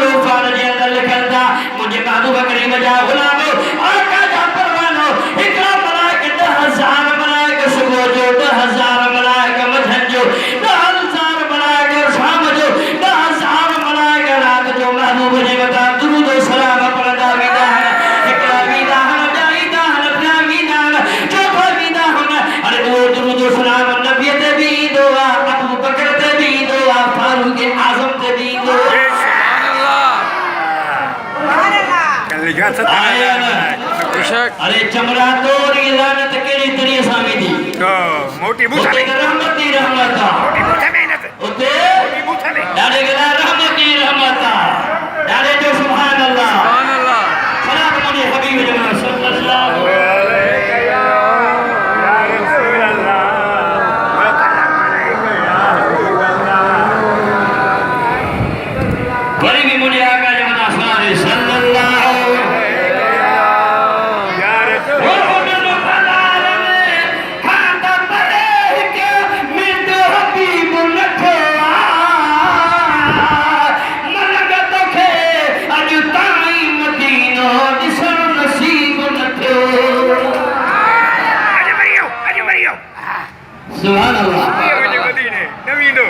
लूफान जे अंदर लिखल था मुझे महबूब करीम जा गुलामो आका जा परवानो इकरा मलाइक 10,000 मलाइक सुबह जो 10,000 मलाइक मझन जो 10,000 मलाइक शाम जो 10,000 मलाइक रात जो महबूब जी बता दुरूद और सलाम पढ़दा विदा है इकरा विदा है जाईदा है प्या विदा जो विदा है अरे दुरूद और सलाम नबी ते भी दुआ अबू बकर ते भी दुआ फारूक आजम ते भी दुआ अरे चमड़ा तोड़ की लानत केड़ी तरी सामी दी तो मोटी बूथा में रहमती रहमता मोटी बूथा में न उते मोटी बूथा में डाले गला रहमती रहमता डाले जो सुभान अल्लाह सलाम मुझे हबीब जमा सल्लल्लाहु अलैहि या रसूल अल्लाह वरी भी मुझे आका जमा सल्लल्लाहु सुभान अल्लाह ये मुझे मदीने नवीन दो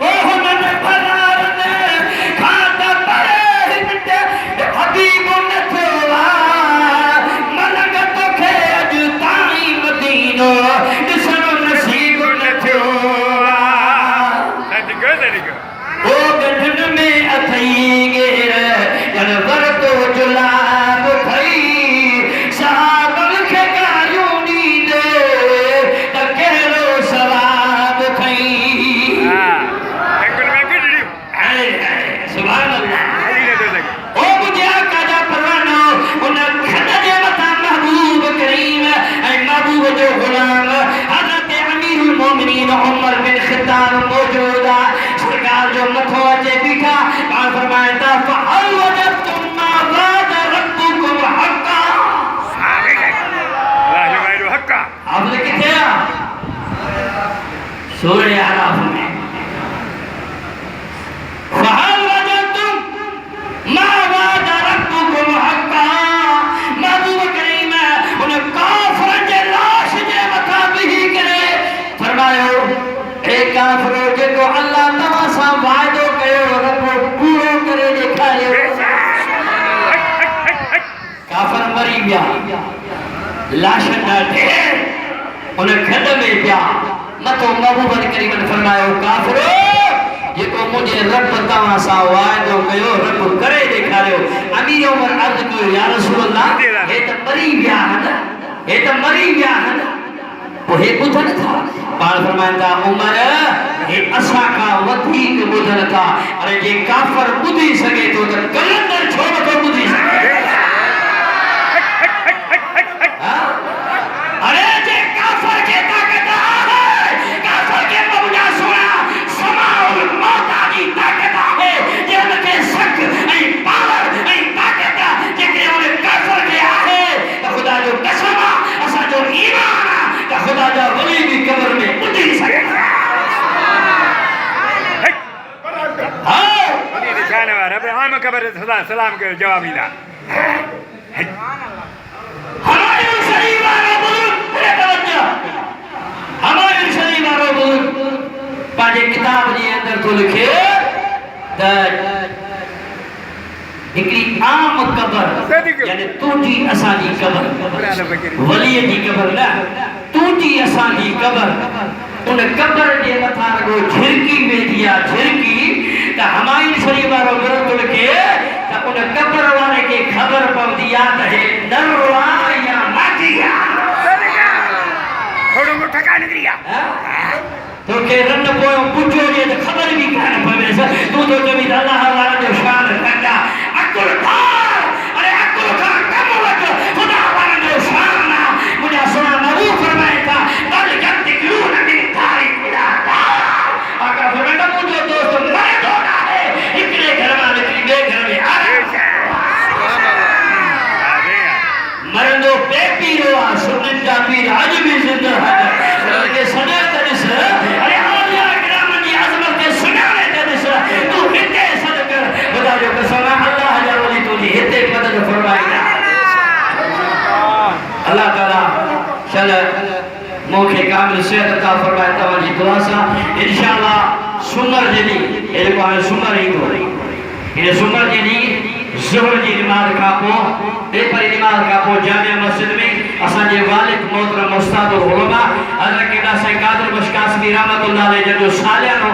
ओ मन फरार ने खाता परे मिटे हबीब नथवा मनग तोखे अज ताई मदीनो दिसण नसीब नथवा सदिको ओ गठन में अथई गेर जन वर तो जुलाब थई साबल के गायूं नी दे तकेरो सवाब थई अंकुल में गिड़ी सुभान अल्लाह मदीने दो लगे ओ मुझे काजा परवानो उन खद जे मथा महबूब करीम ऐ महबूब जो गुलाम हजरत अमीरुल मोमिनीन उमर बिन खत्ताब मौजूदा सरकार जो मथो अचे बीठा पाण फरमाइता फअल वजदतुम मा वाद रब्बुकुम हक्का अल्लाह जमाइरो हक्का आपने किथे सूरह आराफ में फअल वजदतुम मा वाद रब्बुकुम हक्का महबूब करीम उन काफिर जे लाश जे मथा बिही करे फरमायो ए काफिरो जेको अल्लाह तव्हां सां वाइदो कयो रब पूरो करे ॾेखारियो काफिर मरी विया लाशन ॾाढे उन खॾ में पिया मथो महबूब करीम ने फरमायो काफिरो जेको मुझे रब तव्हां सां वाइदो कयो रब करे ॾेखारियो अमीर उमर अर्ज़ कयो या रसूल अल्लाह हे त मरी विया आहिनि पोइ हे ॿुधनि था पाण फरमाईंदा उमर हे असां खां वधीक ॿुधनि था अरे जे काफिर ॿुधी सघे थो त कलंदर छो नथो ॿुधी सघे अरे जे काफिर खे ताक़त आहे काफिर खे मौला सुणा समाउल मौत जी ताक़त आहे जे हुनखे शक ऐं पावर ऐं ताक़त जेके हुन काफिर खे आहे त ख़ुदा जो कसम आहे असांजो ईमान आहे त ख़ुदा जा वली बि कब्र में ॿुधी सघनि हाँ मदीने जाने वाला अब आम कब्र सदा सलाम के जवाब ईदा हमारे शरीफ वाला बुजुर्ग मेरे तवज्जो हमारे शरीफ वाला बुजुर्ग पाजे किताब जे अंदर तो लिखे त हिकड़ी आम कब्र यानी तुझी असांजी कब्र वली जी कब्र न तुझी असांजी कब्र उन कब्र जे मथा रगो झिरकी वेंदी आहे झिरकी त हमायूं शरीफ वारो बुजुर्ग लिखे त उन कब्र वारे खे ख़बर पवंदी आहे त हे नर आहे या माटी आहे थोड़ो को ठका निकरी आ तोखे रन पोयो पुछो जे त ख़बर बि कान पवे तू तो चवी अल्लाह वाला जो शान कंदा अकुल खार अरे अकुल खार कम वठ खुदा वाला जो शान मुझे सुना नबी फरमाए था तल यतिलून मिन तारिक मिला आका फरमाया मुझे दोस्त मरे दोना है इकरे घर में निकली बे घर में आ मरंदो बेपी रोआ सुनन जा पीर आज भी जिंदा है के सने तनिस अरे औलिया किराम की अजमत के सुनाने तनिस तू हिते सद कर सेहत अता फरमाए तव्हांजी दुआ सां इंशाअल्लाह सुमर जे ॾींहुं हे जेको हाणे सुमर ईंदो इन सुमर जे ॾींहुं ज़ोहर जी नमाज़ खां पोइ परी नमाज़ खां पोइ जामिया मस्जिद में असांजे वालिद मोहतरम उस्तादुल उलमा हज़रत क़िबला साईं कादिर बख्श कासमी रहमतुल्लाह अलैह जो सालियानो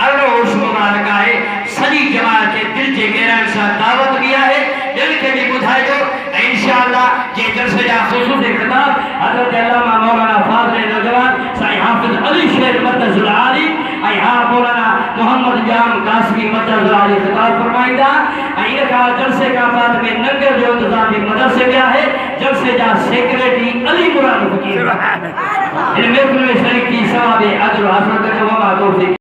अरड़ो उर्स मुबारक आहे सॼी जमात खे दिलि जे गहराइनि सां दावत बि आहे दिल खे बि ॿुधाइजो ऐं इंशाअल्लाह जे जलसे जा ख़ुसूसी ख़िताब हज़रत अल्लामा मौलाना फाज़िल नौजवान साईं हाफ़िज़ अली शेर मददुल आली ऐं हा मौलाना मोहम्मद जाम कासमी मददुल आली ख़िताब फरमाईंदा ऐं इन खां जलसे खां बाद में लंगर जो इंतज़ाम भी मदरसे में आहे जलसे जा सेक्रेटरी अली मुराद फ़कीर इन महफ़िल में शरीक थी सवाब अजर हासिल कजो वमा तौफ़ीक़